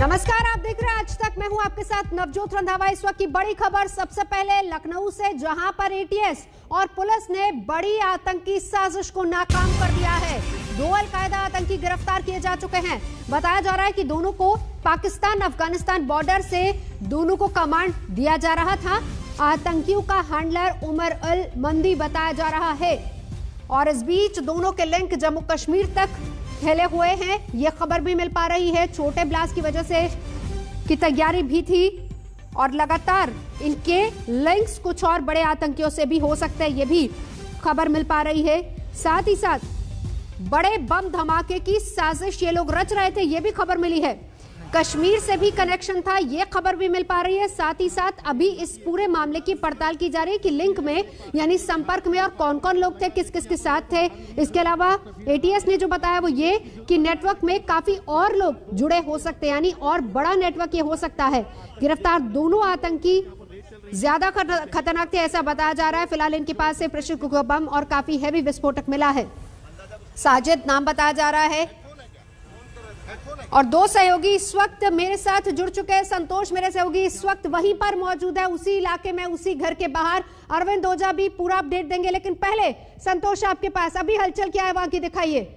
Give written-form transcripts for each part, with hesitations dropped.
नमस्कार, आप देख रहे हैं आज तक। मैं हूं आपके साथ नवजोत रंधावा। इस वक्त की बड़ी खबर सबसे पहले लखनऊ से, जहां पर एटीएस और पुलिस ने बड़ी आतंकी साजिश को नाकाम कर दिया है। 2 अलकायदा आतंकी गिरफ्तार किए जा चुके हैं। बताया जा रहा है कि दोनों को पाकिस्तान अफगानिस्तान बॉर्डर से दोनों को कमांड दिया जा रहा था। आतंकियों का हैंडलर उमर अल मंदी बताया जा रहा है और इस बीच दोनों के लिंक जम्मू कश्मीर तक फैले हुए हैं। यह खबर भी मिल पा रही है। छोटे ब्लास्ट की वजह से की तैयारी भी थी और लगातार इनके लिंक्स कुछ और बड़े आतंकियों से भी हो सकते हैं, यह भी खबर मिल पा रही है। साथ ही साथ बड़े बम धमाके की साजिश ये लोग रच रहे थे, यह भी खबर मिली है। कश्मीर से भी कनेक्शन था, यह खबर भी मिल पा रही है। साथ ही साथ अभी इस पूरे मामले की पड़ताल की जा रही है कि लिंक में यानी संपर्क में और कौन कौन लोग थे, किस किस के साथ थे। इसके अलावा एटीएस ने जो बताया वो ये कि नेटवर्क में काफी और लोग जुड़े हो सकते हैं, यानी और बड़ा नेटवर्क ये हो सकता है। गिरफ्तार दोनों आतंकी ज्यादा खतरनाक थे ऐसा बताया जा रहा है। फिलहाल इनके पास से प्रेशर कुकर बम और काफी हैवी विस्फोटक मिला है। साजिद नाम बताया जा रहा है और 2 सहयोगी इस वक्त मेरे साथ जुड़ चुके हैं। संतोष मेरे सहयोगी इस वक्त वहीं पर मौजूद है, उसी इलाके में, उसी घर के बाहर। अरविंद ओझा भी पूरा अपडेट देंगे, लेकिन पहले संतोष आपके पास अभी हलचल क्या है वहां की, दिखाइए।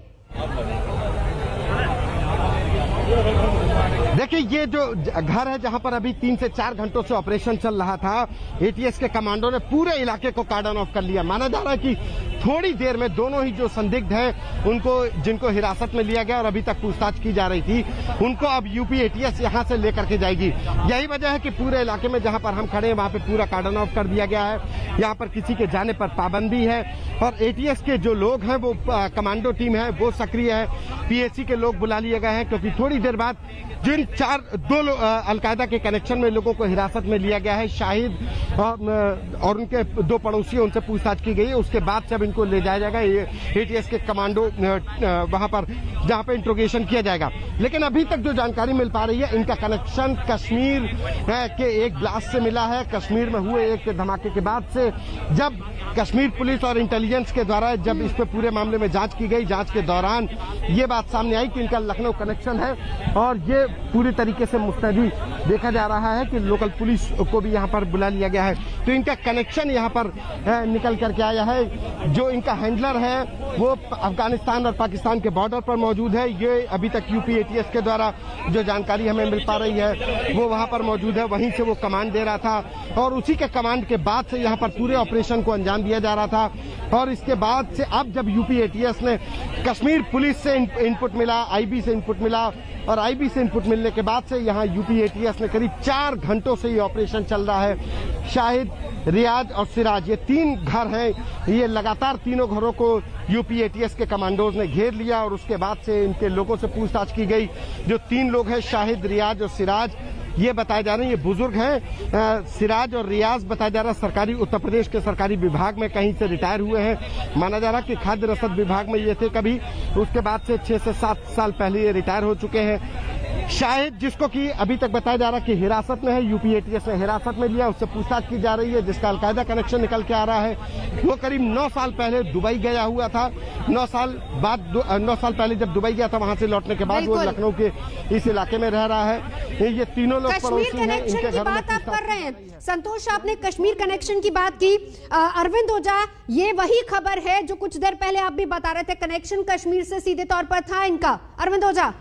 देखिए, ये जो घर है जहां पर अभी 3 से 4 घंटों से ऑपरेशन चल रहा था, एटीएस के कमांडो ने पूरे इलाके को कार्डन ऑफ कर लिया। माना जा रहा है कि थोड़ी देर में दोनों ही जो संदिग्ध हैं उनको, जिनको हिरासत में लिया गया और अभी तक पूछताछ की जा रही थी, उनको अब यूपी एटीएस यहां से लेकर के जाएगी। यही वजह है कि पूरे इलाके में जहां पर हम खड़े हैं वहां पे पूरा कार्डन ऑफ कर दिया गया है। यहाँ पर किसी के जाने पर पाबंदी है और एटीएस के जो लोग हैं वो कमांडो टीम है वो सक्रिय है। पीएसी के लोग बुला लिए गए हैं क्योंकि थोड़ी देर बाद जिन 2 अलकायदा के कनेक्शन में लोगों को हिरासत में लिया गया है, शाहिद और उनके 2 पड़ोसी, उनसे पूछताछ की गई है। उसके बाद जब इनको ले जाया जाएगा ये एटीएस के कमांडो वहां पर जहां पे इंट्रोगेशन किया जाएगा। लेकिन अभी तक जो जानकारी मिल पा रही है, इनका कनेक्शन कश्मीर के एक ब्लास्ट से मिला है। कश्मीर में हुए एक धमाके के बाद से जब कश्मीर पुलिस और इंटेलिजेंस के द्वारा जब इस पे पूरे मामले में जांच की गई, जांच के दौरान ये बात सामने आई कि इनका लखनऊ कनेक्शन है और ये पूरी तरीके से मुस्तैदी देखा जा रहा है कि लोकल पुलिस को भी यहाँ पर बुला लिया गया है। तो इनका कनेक्शन यहाँ पर निकल करके आया है। जो इनका हैंडलर है वो अफगानिस्तान और पाकिस्तान के बॉर्डर पर मौजूद है। ये अभी तक यूपी एटीएस के द्वारा जो जानकारी हमें मिल पा रही है वो वहाँ पर मौजूद है, वहीं से वो कमांड दे रहा था और उसी के कमांड के बाद से यहाँ पर पूरे ऑपरेशन को अंजाम दिया जा रहा था। और इसके बाद से अब जब यूपी एटीएस ने कश्मीर पुलिस से इनपुट मिला, आईबी से इनपुट मिला और आईबी से इनपुट मिलने के बाद से यहाँ यूपी एटीएस ने करीब 4 घंटों से ये ऑपरेशन चल रहा है। शाहिद, रियाज और सिराज, ये 3 घर हैं। ये लगातार तीनों घरों को यूपी एटीएस के कमांडोज ने घेर लिया और उसके बाद से इनके लोगों से पूछताछ की गई। जो 3 लोग हैं, शाहिद, रियाज और सिराज, ये बताए जा रहे हैं ये बुजुर्ग हैं। सिराज और रियाज बताया जा रहा है सरकारी, उत्तर प्रदेश के सरकारी विभाग में कहीं से रिटायर हुए हैं। माना जा रहा है कि खाद्य रसद विभाग में ये थे कभी, उसके बाद से 6 से 7 साल पहले ये रिटायर हो चुके हैं। शाहिद, जिसको कि अभी तक बताया जा रहा है कि हिरासत में है, यूपी एटीएस ने हिरासत में लिया, उससे पूछताछ की जा रही है, जिसका अलकायदा कनेक्शन निकल के आ रहा है। वो करीब 9 साल पहले दुबई गया हुआ था। 9 साल पहले जब दुबई गया था, वहां से लौटने के बाद वो लखनऊ के इस इलाके में रह रहा है। ये तीनों लोग कश्मीर कनेक्शन की बात आप कर रहे हैं। संतोष, आपने कश्मीर कनेक्शन की बात की। अरविंद ओझा, ये वही खबर है जो कुछ देर पहले आप भी बता रहे थे, कनेक्शन कश्मीर से सीधे तौर पर था इनका। अरविंद ओझा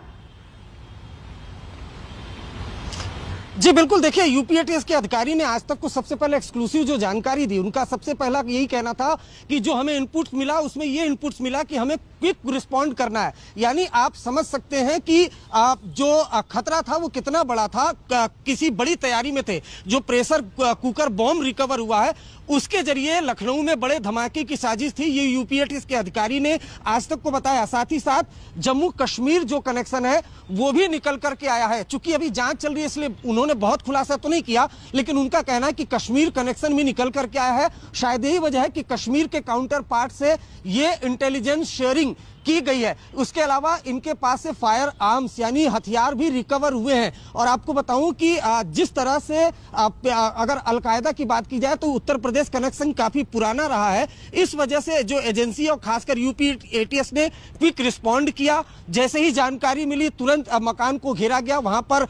जी बिल्कुल। देखिए, यूपी एटीएस के अधिकारी ने आज तक को सबसे पहले एक्सक्लूसिव जो जानकारी दी, उनका सबसे पहला यही कहना था कि जो हमें इनपुट्स मिला उसमें ये इनपुट्स मिला कि हमें क्विक रिस्पॉन्ड करना है। यानी आप समझ सकते हैं कि जो खतरा था वो कितना बड़ा था। किसी बड़ी तैयारी में थे। जो प्रेशर कुकर बॉम्ब रिकवर हुआ है उसके जरिए लखनऊ में बड़े धमाके की साजिश थी, ये यूपी एटीएस के अधिकारी ने आज तक को बताया। साथ ही साथ जम्मू कश्मीर जो कनेक्शन है वो भी निकल करके आया है। चूंकि अभी जांच चल रही है इसलिए उन्होंने बहुत खुलासा तो नहीं किया, लेकिन उनका कहना है कि कश्मीर कनेक्शन भी निकल करके आया है। शायद यही वजह है कि कश्मीर के काउंटर पार्ट से ये इंटेलिजेंस शेयरिंग की गई है। उसके अलावा इनके पास से फायर आर्म्स यानी हथियार भी रिकवर हुए हैं। और आपको बताऊं कि जिस तरह से अगर अलकायदा की बात की जाए तो उत्तर प्रदेश कनेक्शन काफी पुराना रहा है। इस वजह से जो एजेंसी और खासकर यूपी एटीएस ने क्विक रिस्पॉन्ड किया। जैसे ही जानकारी मिली तुरंत मकान को घेरा गया, वहां पर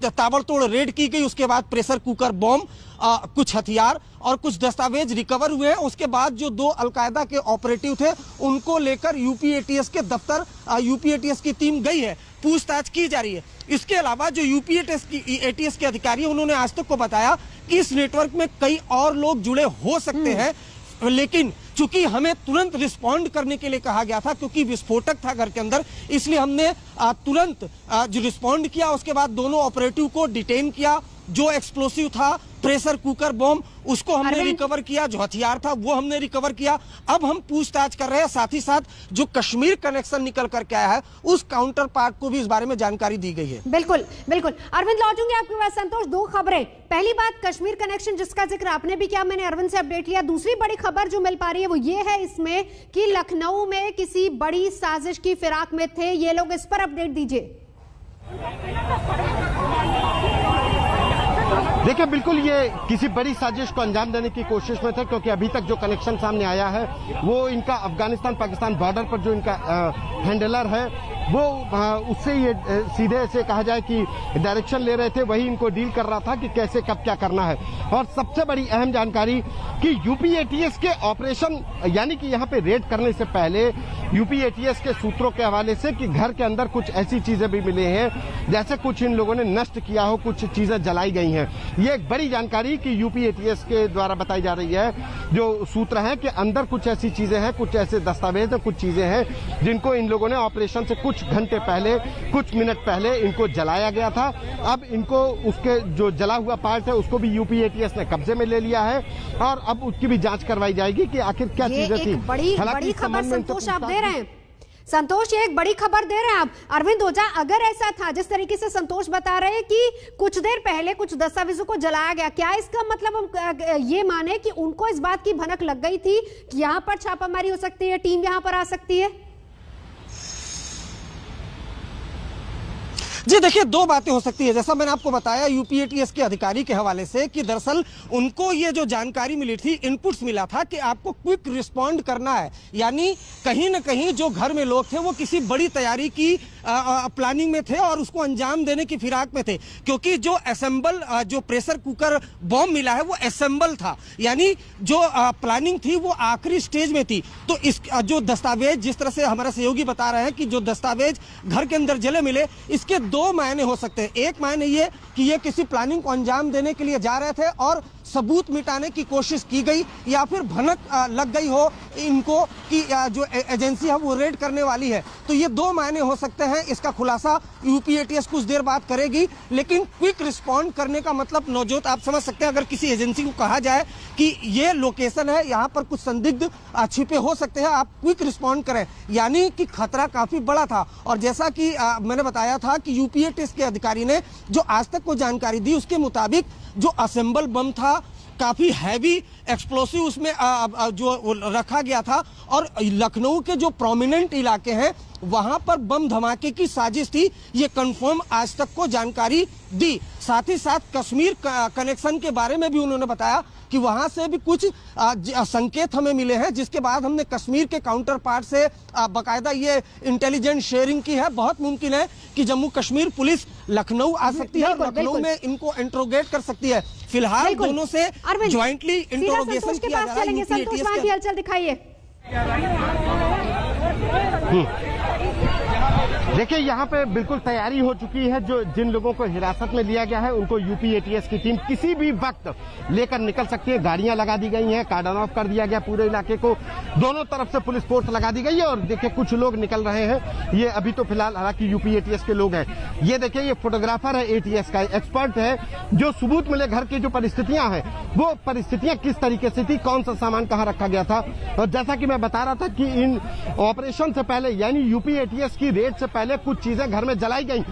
ताबड़तोड़ रेड की गई। उसके बाद प्रेशर कुकर बॉम्ब, कुछ हथियार और कुछ दस्तावेज रिकवर हुए हैं। उसके बाद जो 2 अलकायदा के ऑपरेटिव थे उनको लेकर यूपी एटीएस के दफ्तर यूपी एटीएस की टीम गई है, पूछताछ की जा रही है। इसके अलावा जो यूपी एटीएस के अधिकारी उन्होंने आज तक को बताया कि इस नेटवर्क में कई और लोग जुड़े हो सकते हैं, लेकिन चूंकि हमें तुरंत रिस्पॉन्ड करने के लिए कहा गया था क्योंकि विस्फोटक था घर के अंदर, इसलिए हमने तुरंत जो रिस्पॉन्ड किया। उसके बाद दोनों ऑपरेटिव को डिटेन किया। जो एक्सप्लोसिव था प्रेशर कुकर बॉम्ब उसको हमने रिकवर किया, जो हथियार था वो हमने रिकवर किया। अब हम पूछताछ कर रहे हैं। साथ ही साथ जो कश्मीर कनेक्शन निकल करके आया है उस काउंटर पार्ट को भी इस बारे में जानकारी दी गई है। बिल्कुल बिल्कुल अरविंद, लौटूंगे आपके पास। संतोष, 2 खबरें। पहली बात कश्मीर कनेक्शन जिसका जिक्र आपने भी किया, मैंने अरविंद से अपडेट लिया। दूसरी बड़ी खबर जो मिल पा रही है वो ये है इसमें कि लखनऊ में किसी बड़ी साजिश की फिराक में थे ये लोग, इस पर अपडेट दीजिए। देखिए, बिल्कुल ये किसी बड़ी साजिश को अंजाम देने की कोशिश में थे, क्योंकि अभी तक जो कनेक्शन सामने आया है वो इनका अफगानिस्तान पाकिस्तान बॉर्डर पर जो इनका हैंडलर है वो उससे ये सीधे से कहा जाए कि डायरेक्शन ले रहे थे, वही इनको डील कर रहा था कि कैसे कब क्या करना है। और सबसे बड़ी अहम जानकारी कि यूपी एटीएस के ऑपरेशन यानी कि यहाँ पे रेड करने से पहले यूपी एटीएस के सूत्रों के हवाले से कि घर के अंदर कुछ ऐसी चीजें भी मिली हैं जैसे कुछ इन लोगों ने नष्ट किया हो, कुछ चीजें जलाई गई हैं। ये एक बड़ी जानकारी कि यूपी एटीएस के द्वारा बताई जा रही है, जो सूत्र है कि अंदर कुछ ऐसी चीजें हैं, कुछ ऐसे दस्तावेज हैं, कुछ चीजें हैं जिनको इन लोगों ने ऑपरेशन से कुछ घंटे पहले, कुछ मिनट पहले इनको जलाया गया था। अब इनको उसके जो जला हुआ पार्ट है उसको भी यूपी एटीएस ने कब्जे में ले लिया है और अब उसकी भी जांच करवाई जाएगी कि आखिर क्या चीजें थी। बड़ी खबर संतोष आप दे रहे हैं। संतोष, ये एक बड़ी खबर दे रहे हैं आप। अरविंद ओझा, अगर ऐसा था जिस तरीके से संतोष बता रहे हैं कि कुछ देर पहले कुछ दस्तावेजों को जलाया गया, क्या इसका मतलब हम ये माने कि उनको इस बात की भनक लग गई थी कि यहां पर छापामारी हो सकती है, टीम यहां पर आ सकती है? जी देखिए, 2 बातें हो सकती है। जैसा मैंने आपको बताया यूपी एटीएस के अधिकारी के हवाले से कि दरअसल उनको ये जो जानकारी मिली थी, इनपुट्स मिला था कि आपको क्विक रिस्पॉन्ड करना है, यानी कहीं ना कहीं जो घर में लोग थे वो किसी बड़ी तैयारी की प्लानिंग में थे और उसको अंजाम देने की फिराक में थे, क्योंकि जो असेंबल जो प्रेशर कुकर बॉम्ब मिला है वो असेंबल था, यानी जो प्लानिंग थी वो आखिरी स्टेज में थी। तो इस जो दस्तावेज, जिस तरह से हमारे सहयोगी बता रहे हैं कि जो दस्तावेज घर के अंदर जले मिले, इसके 2 मायने हो सकते हैं। एक मायने ये कि ये किसी प्लानिंग को अंजाम देने के लिए जा रहे थे और सबूत मिटाने की कोशिश की गई, या फिर भनक लग गई हो इनको कि जो एजेंसी है वो रेड करने वाली है। तो ये 2 मायने हो सकते हैं। इसका खुलासा यूपी एटीएस कुछ देर बाद करेगी, लेकिन क्विक रिस्पॉन्ड करने का मतलब नवजोत आप समझ सकते हैं, अगर किसी एजेंसी को कहा जाए कि ये लोकेशन है, यहाँ पर कुछ संदिग्ध छिपे हो सकते हैं, आप क्विक रिस्पॉन्ड करें, यानी कि खतरा काफी बड़ा था। और जैसा कि मैंने बताया था कि यूपी एटीएस के अधिकारी ने जो आज तक को जानकारी दी उसके मुताबिक जो असेंबल बम था, काफी हैवी एक्सप्लोसिव उसमें जो रखा गया था, और लखनऊ के जो प्रोमिनेंट इलाके हैं वहां पर बम धमाके की साजिश थी, ये कंफर्म आज तक को जानकारी दी। साथ ही साथ कश्मीर कनेक्शन के बारे में भी उन्होंने बताया कि वहां से भी कुछ संकेत हमें मिले हैं, जिसके बाद हमने कश्मीर के काउंटर पार्ट से बाकायदा ये इंटेलिजेंस शेयरिंग की है। बहुत मुमकिन है कि जम्मू कश्मीर पुलिस लखनऊ आ सकती है, लखनऊ में इनको इंट्रोगेट कर सकती है। फिलहाल दोनों से ज्वाइंटली इंट्रोगेशन किया जा रहा है। संतोष, वहां की हलचल दिखाइए। देखिए, यहाँ पे बिल्कुल तैयारी हो चुकी है। जो जिन लोगों को हिरासत में लिया गया है उनको यूपी एटीएस की टीम किसी भी वक्त लेकर निकल सकती है। गाड़ियां लगा दी गई हैं, कार्डन ऑफ कर दिया गया पूरे इलाके को, दोनों तरफ से पुलिस फोर्स लगा दी गई है। और देखिए, कुछ लोग निकल रहे हैं, ये अभी तो फिलहाल हालांकि यूपी एटीएस के लोग हैं। ये देखिए, ये फोटोग्राफर है एटीएस का, एक्सपर्ट है, जो सबूत मिले घर की जो परिस्थितियां हैं वो परिस्थितियां किस तरीके से थी, कौन सा सामान कहाँ रखा गया था। और जैसा कि मैं बता रहा था कि इन ऑपरेशन से पहले यानी यूपी एटीएस की रेड डेट से पहले कुछ चीजें घर में जलाई गई,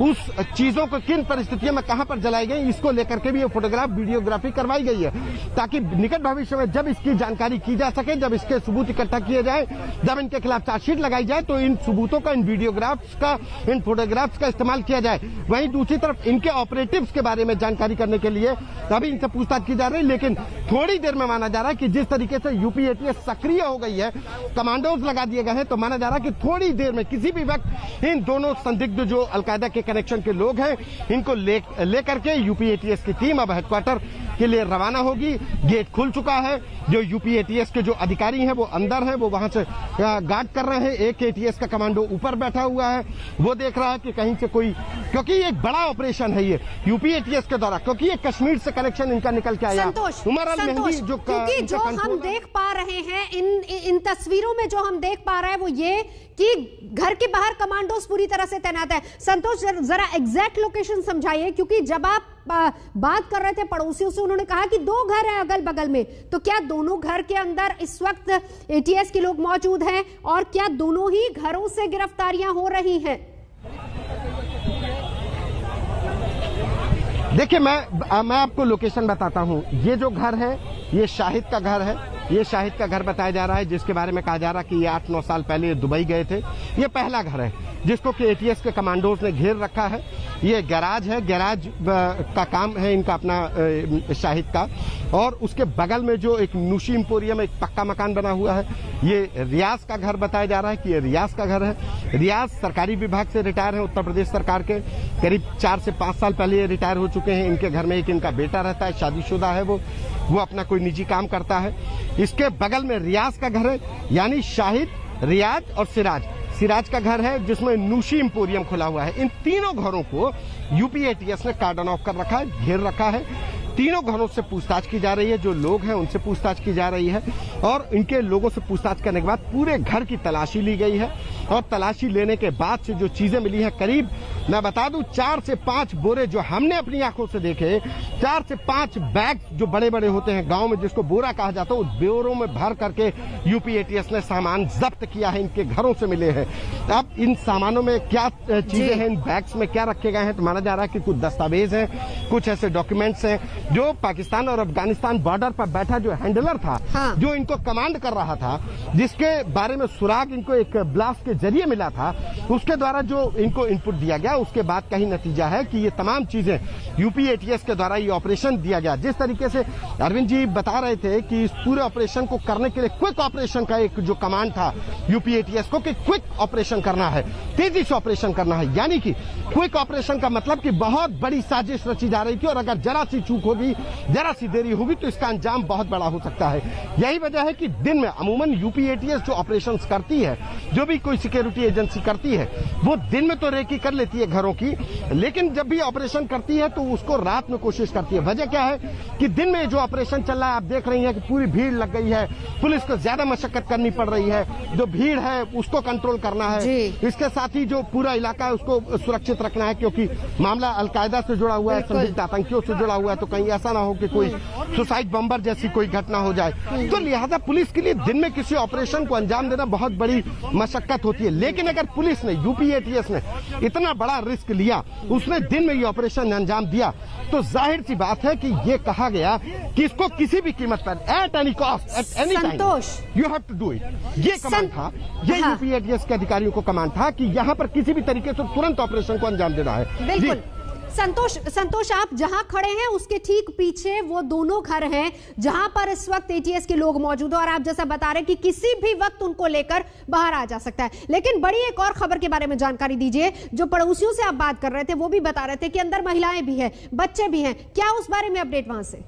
उस चीजों को किन परिस्थितियों में कहां पर जलाई गई, इसको लेकर के भी ये फोटोग्राफ वीडियोग्राफी करवाई गई है, ताकि निकट भविष्य में जब इसकी जानकारी की जा सके, जब इसके सबूत इकट्ठा किए जाए, जब इनके खिलाफ चार्जशीट लगाई जाए, तो इन सबूतों का, इन वीडियोग्राफ्स का, इन फोटोग्राफ्स का इस्तेमाल किया जाए। वहीं दूसरी तरफ इनके ऑपरेटिव्स के बारे में जानकारी करने के लिए अभी इनसे पूछताछ की जा रही है, लेकिन थोड़ी देर में माना जा रहा है कि जिस तरीके से यूपी एटीएस सक्रिय हो गई है, कमांडोज लगा दिए गए हैं, तो माना जा रहा है कि थोड़ी देर में किसी भी वक्त इन दोनों संदिग्ध जो अलकायदा के कनेक्शन के लोग हैं, इनको लेकर के यूपी एटीएस की टीम अब हेडक्वार्टर के लिए रवाना होगी। गेट खुल चुका है, जो यूपी एटीएस के जो अधिकारी हैं वो अंदर हैं, वो वहां से गार्ड कर रहे हैं। एक एटीएस का कमांडो ऊपर बैठा हुआ है, वो देख रहा है कि कहीं से कोई, क्योंकि ये एक बड़ा ऑपरेशन है ये यूपी एटीएस के द्वारा, क्योंकि ये कश्मीर से कनेक्शन इनका निकल के आया। क्योंकि जो हम देख पा रहे हैं इन तस्वीरों में, जो हम देख पा रहे हैं वो ये कि घर के बाहर कमांडोज पूरी तरह से तैनात है। संतोष, जरा एग्जैक्ट लोकेशन समझाइए, क्योंकि जब आप बात कर रहे थे पड़ोसियों से, उन्होंने कहा कि 2 घर हैं अगल बगल में, तो क्या दोनों घर के अंदर इस वक्त एटीएस के लोग मौजूद हैं, और क्या दोनों ही घरों से गिरफ्तारियां हो रही हैं? देखिए, मैं आपको लोकेशन बताता हूं। ये जो घर है, ये शाहिद का घर है। ये शाहिद का घर बताया जा रहा है, जिसके बारे में कहा जा रहा है कि ये 8-9 साल पहले दुबई गए थे। ये पहला घर है जिसको कि एटीएस के कमांडोज ने घेर रखा है। ये गैराज है, गैराज का काम है इनका अपना, शाहिद का। और उसके बगल में जो एक नूशी एम्पोरियम, एक पक्का मकान बना हुआ है, ये रियाज का घर बताया जा रहा है कि ये रियाज का घर है। रियाज सरकारी विभाग से रिटायर है, उत्तर प्रदेश सरकार के। करीब 4 से 5 साल पहले ये रिटायर हो चुके हैं। इनके घर में एक इनका बेटा रहता है, शादीशुदा है वो अपना कोई निजी काम करता है। इसके बगल में रियाज का घर है, यानी शाहिद, रियाज और सिराज का घर है, जिसमें नूशी एम्पोरियम खुला हुआ है। इन तीनों घरों को यूपी एटीएस ने कार्डन ऑफ कर रखा है, घेर रखा है। तीनों घरों से पूछताछ की जा रही है, जो लोग हैं उनसे पूछताछ की जा रही है, और इनके लोगों से पूछताछ करने के बाद पूरे घर की तलाशी ली गई है। और तलाशी लेने के बाद से जो चीजें मिली हैं, करीब मैं बता दूं 4 से 5 बोरे जो हमने अपनी आंखों से देखे, 4 से 5 बैग जो बड़े बड़े होते हैं गांव में, जिसको बोरा कहा जाता है, उस बोरों में भर करके यूपी एटीएस ने सामान जब्त किया है, इनके घरों से मिले हैं। अब इन सामानों में क्या चीजें हैं, इन बैग्स में क्या रखे गए हैं, तो माना जा रहा है कि कुछ दस्तावेज हैं, कुछ ऐसे डॉक्यूमेंट्स हैं। जो पाकिस्तान और अफगानिस्तान बॉर्डर पर बैठा जो हैंडलर था, हाँ। जो इनको कमांड कर रहा था, जिसके बारे में सुराग इनको एक ब्लास्ट के जरिए मिला था, उसके द्वारा जो इनको इनपुट दिया गया, उसके बाद का ही नतीजा है कि ये तमाम चीजें यूपी एटीएस के द्वारा ये ऑपरेशन दिया गया। जिस तरीके से अरविंद जी बता रहे थे कि इस पूरे ऑपरेशन को करने के लिए क्विक ऑपरेशन का एक जो कमांड था यूपी एटीएस को, कि क्विक ऑपरेशन करना है, तेजी से ऑपरेशन करना है। यानी कि क्विक ऑपरेशन का मतलब कि बहुत बड़ी साजिश रची जा रही थी, और अगर जरा सी चूक होगी, जरा सी देरी होगी, तो इसका अंजाम बहुत बड़ा हो सकता है। यही वजह है कि दिन में अमूमन यूपी एटीएस जो ऑपरेशंस करती है, जो भी कोई सिक्योरिटी एजेंसी करती है, वो दिन में तो रेकी कर लेती है घरों की, लेकिन जब भी ऑपरेशन करती है तो उसको रात में कोशिश करती है। वजह क्या है कि दिन में जो ऑपरेशन चल रहा है, आप देख रही हैं कि पूरी भीड़ लग गई है, पुलिस को ज्यादा मशक्कत करनी पड़ रही है, जो भीड़ है उसको कंट्रोल करना है, इसके साथ ही जो पूरा इलाका है उसको सुरक्षित रखना है, क्योंकि मामला अलकायदा से जुड़ा हुआ है, संदिग्ध आतंकियों से जुड़ा हुआ है, तो कहीं ऐसा ना हो कि कोई सुसाइड बम्बर जैसी कोई घटना हो जाए। तो लिहाजा पुलिस के लिए दिन में किसी ऑपरेशन को अंजाम देना बहुत बड़ी मशक्कत होती है। लेकिन अगर पुलिस ने, यूपी एटीएस ने इतना बड़ा रिस्क लिया, उसने दिन में ये ऑपरेशन अंजाम दिया, तो जाहिर सी बात है कि ये कहा गया कि इसको किसी भी कीमत पर, at any cost, at any time, you have to do it. ये कमांड था, ये यूपी एटीएस के अधिकारियों को कमांड था कि यहाँ पर किसी भी तरीके से तुरंत ऑपरेशन को अंजाम देना है। बिल्कुल। संतोष, आप जहां खड़े हैं उसके ठीक पीछे वो दोनों घर हैं जहां पर इस वक्त एटीएस के लोग मौजूद हैं, और आप जैसा बता रहे हैं कि किसी भी वक्त उनको लेकर बाहर आ जा सकता है। लेकिन बड़ी एक और खबर के बारे में जानकारी दीजिए। जो पड़ोसियों से आप बात कर रहे थे, वो भी बता रहे थे कि अंदर महिलाएं भी हैं, बच्चे भी हैं। क्या उस बारे में अपडेट वहां से?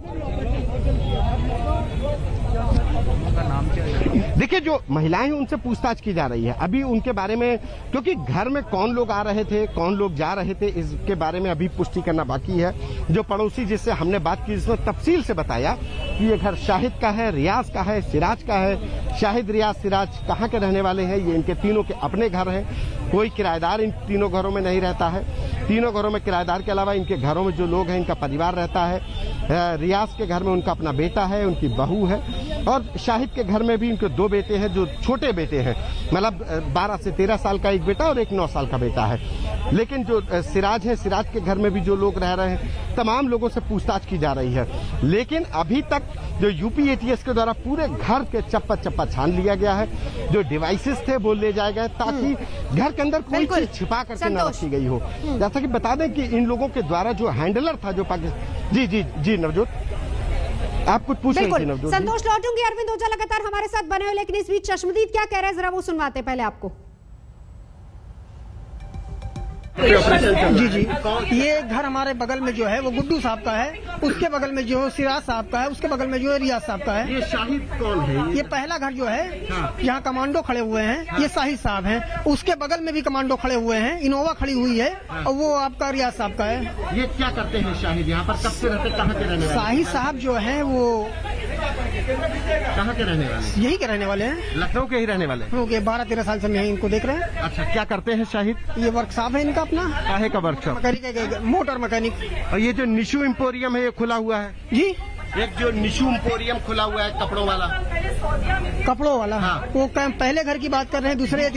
देखिए, जो महिलाएं हैं उनसे पूछताछ की जा रही है अभी उनके बारे में, क्योंकि घर में कौन लोग आ रहे थे, कौन लोग जा रहे थे, इसके बारे में अभी पुष्टि करना बाकी है। जो पड़ोसी जिससे हमने बात की, जिसने तफसील से बताया कि ये घर शाहिद का है, रियाज का है, सिराज का है। शाहिद, रियाज, सिराज कहाँ के रहने वाले हैं? ये इनके तीनों के अपने घर हैं, कोई किराएदार इन तीनों घरों में नहीं रहता है। तीनों घरों में किराएदार के अलावा इनके घरों में जो लोग हैं, इनका परिवार रहता है। रियाज के घर में उनका अपना बेटा है, उनकी बहू है, और शाहिद के घर में भी उनके 2 बेटे हैं जो छोटे बेटे हैं, मतलब 12 से 13 साल का एक बेटा और एक 9 साल का बेटा है। लेकिन जो सिराज है, सिराज के घर में भी जो लोग रह रहे हैं, तमाम लोगों से पूछताछ की जा रही है। लेकिन अभी तक जो यूपी एटीएस के द्वारा पूरे घर के चप्पा चप्पा छान लिया गया है, जो डिवाइसेस थे वो ले जाए गए ताकि घर के अंदर कोई चीज छिपा करके न रखी गई हो। जैसा कि बता दें कि इन लोगों के द्वारा जो हैंडलर था, जो पाकिस्तान जी नवजोत, आप कुछ पूछ रहे थे नवजोत। संतोष, लौटूंगी। अरविंद ओझा लगातार हमारे साथ बने हुए, लेकिन इस बीच चश्मदीद क्या कह रहे हैं जरा वो सुनवाते पहले आपको। जी, ये घर हमारे बगल में जो है वो गुड्डू साहब का है, उसके बगल में जो सिराज साहब का है, उसके बगल में जो है रियाज साहब का है। ये शाहिद कौन है? ये पहला घर जो है यहाँ कमांडो खड़े हुए हैं, ये शाहिद साहब हैं। उसके बगल में भी कमांडो खड़े हुए हैं, इनोवा खड़ी हुई है, और वो आपका रियाज साहब का है। ये क्या करते हैं शाहिद? यहाँ पर कब से रहते, कहाँ के रहने वाले? शाहिद साहब जो है वो कहाँ के रहने वाले? यही के रहने वाले हैं, लखनऊ के ही रहने वाले। 12-13 साल से हम इनको देख रहे हैं। अच्छा, क्या करते हैं शाहिद? ये वर्कशॉप है इनका अपना, काहे का वर्कशॉप? Mechanic, motor mechanic. और ये जो निशु एम्पोरियम है ये खुला हुआ है जी, एक जो निशु एम्पोरियम खुला हुआ है कपड़ों वाला। कपड़ों वाला? हाँ। वो पहले घर की बात कर रहे हैं, दूसरे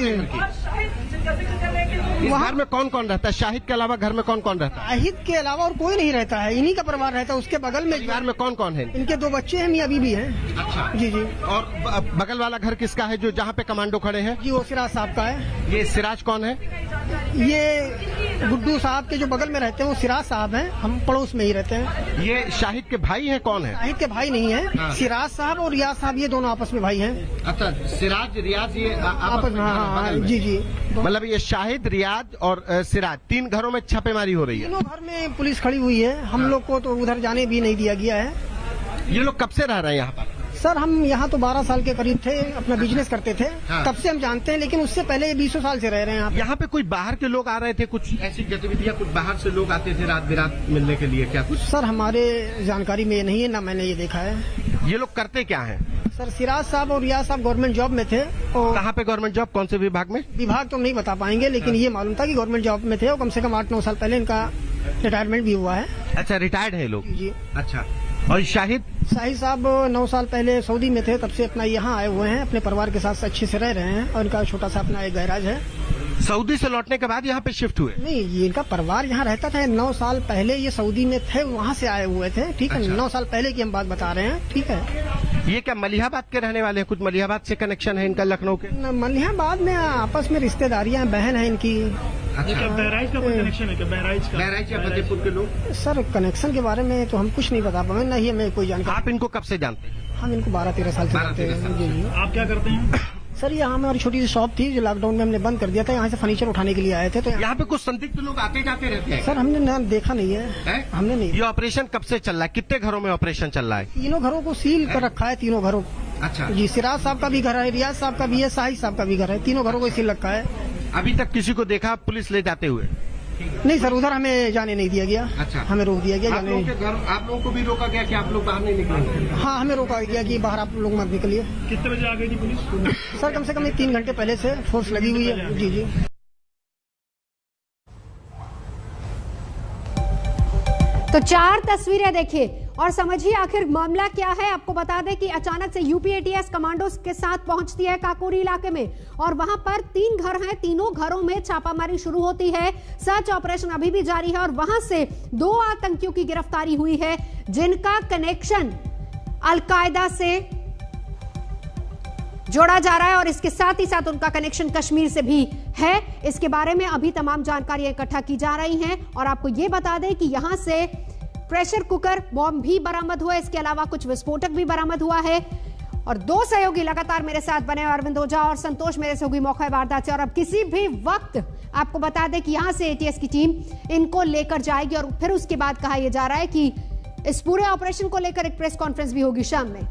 घर में कौन कौन रहता है? शाहिद के अलावा घर में कौन कौन रहता है? शाहिद के अलावा और कोई नहीं रहता है, इन्हीं का परिवार रहता है। उसके बगल में परिवार में कौन कौन है? इनके 2 बच्चे हैं, मियां बीबी हैं। अच्छा जी। और बगल वाला घर किसका है जो जहाँ पे कमांडो खड़े हैं? जी, वो सिराज साहब का है। ये सिराज कौन है? ये गुड्डू साहब के जो बगल में रहते हैं वो सिराज साहब हैं, हम पड़ोस में ही रहते हैं। ये शाहिद के भाई हैं? कौन है? शाहिद के भाई नहीं है। हाँ। सिराज साहब और रियाज साहब ये दोनों आपस में भाई हैं। अच्छा, सिराज रियाज ये आपस में? हाँ, जी। मतलब ये शाहिद, रियाज और सिराज 3 घरों में छापेमारी हो रही है। तीनों घर में पुलिस खड़ी हुई है, हम लोग को तो उधर जाने भी नहीं दिया गया है। ये लोग कब से रह रहे हैं यहाँ पर? सर, हम यहाँ तो 12 साल के करीब थे, अपना बिजनेस करते थे। हाँ। तब से हम जानते हैं, लेकिन उससे पहले 20 साल से रह रहे हैं यहाँ पे कोई बाहर के लोग आ रहे थे? कुछ ऐसी गतिविधियाँ, कुछ बाहर से लोग आते थे रात बिरात मिलने के लिए क्या कुछ? सर, हमारे जानकारी में ये नहीं है, ना मैंने ये देखा है। ये लोग करते क्या हैं? सर, सिराज साहब और रियाज साहब गवर्नमेंट जॉब में थे। और कहाँ पे गवर्नमेंट जॉब? कौन से विभाग में? विभाग तो नहीं बता पाएंगे, लेकिन ये मालूम था कि गवर्नमेंट जॉब में थे, और कम से कम 8-9 साल पहले इनका रिटायरमेंट भी हुआ है। अच्छा, रिटायर्ड है लोग? जी। अच्छा, और शाहिद साहब 9 साल पहले सऊदी में थे, तब से अपना यहाँ आए हुए हैं, अपने परिवार के साथ अच्छे से रह रहे हैं, और इनका छोटा सा अपना एक गैराज है। सऊदी से लौटने के बाद यहाँ पे शिफ्ट हुए? नहीं, ये इनका परिवार यहाँ रहता था। 9 साल पहले ये सऊदी में थे, वहाँ से आए हुए थे। ठीक है। अच्छा। 9 साल पहले की हम बात बता रहे हैं। ठीक है। ये क्या मलिहाबाद के रहने वाले हैं? कुछ मलिहाबाद से कनेक्शन है इनका लखनऊ के? मलिहाबाद में आपस में रिश्तेदारियाँ, बहन है इनकी। अच्छा, बहराइच का कोई कनेक्शन है क्या? बहराइच या फतेहपुर के लोग? सर, कनेक्शन के बारे में तो हम कुछ नहीं बता पाएंगे, नहीं हमें कोई जानकारी। आप इनको कब से जानते हैं? हम इनको 12-13 साल से जानते हैं। जी। आप क्या करते हैं? सर, यहाँ हमारी छोटी सी शॉप थी जो लॉकडाउन में हमने बंद कर दिया था। यहाँ से फर्नीचर उठाने के लिए आए थे, तो यहाँ पे कुछ संदिग्ध लोग आते जाते रहते हैं? सर, हमने ना देखा नहीं है। हमने नहीं। ये ऑपरेशन कब से चल रहा है? कितने घरों में ऑपरेशन चल रहा है? 3 घरों को सील कर रखा है, 3 घरों। अच्छा जी, सिराज साहब का भी घर है, रियाज साहब का भी है, शाहिद साहब का भी घर है, 3 घरों को सील रखा है। अभी तक किसी को देखा पुलिस ले जाते हुए? नहीं सर, उधर हमें जाने नहीं दिया गया। अच्छा, हमें रोक दिया गया आप जाने। लोगों के घर, आप लोगों को भी रोका गया कि आप लोग बाहर नहीं निकलेंगे? हाँ, हमें रोका गया कि बाहर आप लोग मत निकलिए। कितने बजे आ गई थी पुलिस? सर, कम से कम 3 घंटे पहले से फोर्स लगी हुई है। जी। तो 4 तस्वीरें देखिए और समझिए आखिर मामला क्या है। आपको बता दें कि अचानक से यूपी एटीएस कमांडोज के साथ पहुंचती है काकोरी इलाके में, और वहां पर 3 घर हैं, तीनों घरों में छापामारी शुरू होती है। सर्च ऑपरेशन अभी भी जारी है और वहां से 2 आतंकियों की गिरफ्तारी हुई है जिनका कनेक्शन अलकायदा से जोड़ा जा रहा है, और इसके साथ ही साथ उनका कनेक्शन कश्मीर से भी है। इसके बारे में अभी तमाम जानकारियां इकट्ठा की जा रही हैं, और आपको यह बता दें कि यहां से प्रेशर कुकर बॉम्ब भी बरामद हुआ है, इसके अलावा कुछ विस्फोटक भी बरामद हुआ है। और 2 सहयोगी लगातार मेरे साथ बने, अरविंद ओझा और संतोष मेरे सहयोगी मौके वारदात से, और अब किसी भी वक्त आपको बता दें कि यहां से एटीएस की टीम इनको लेकर जाएगी, और फिर उसके बाद कहा यह जा रहा है कि इस पूरे ऑपरेशन को लेकर एक प्रेस कॉन्फ्रेंस भी होगी शाम में।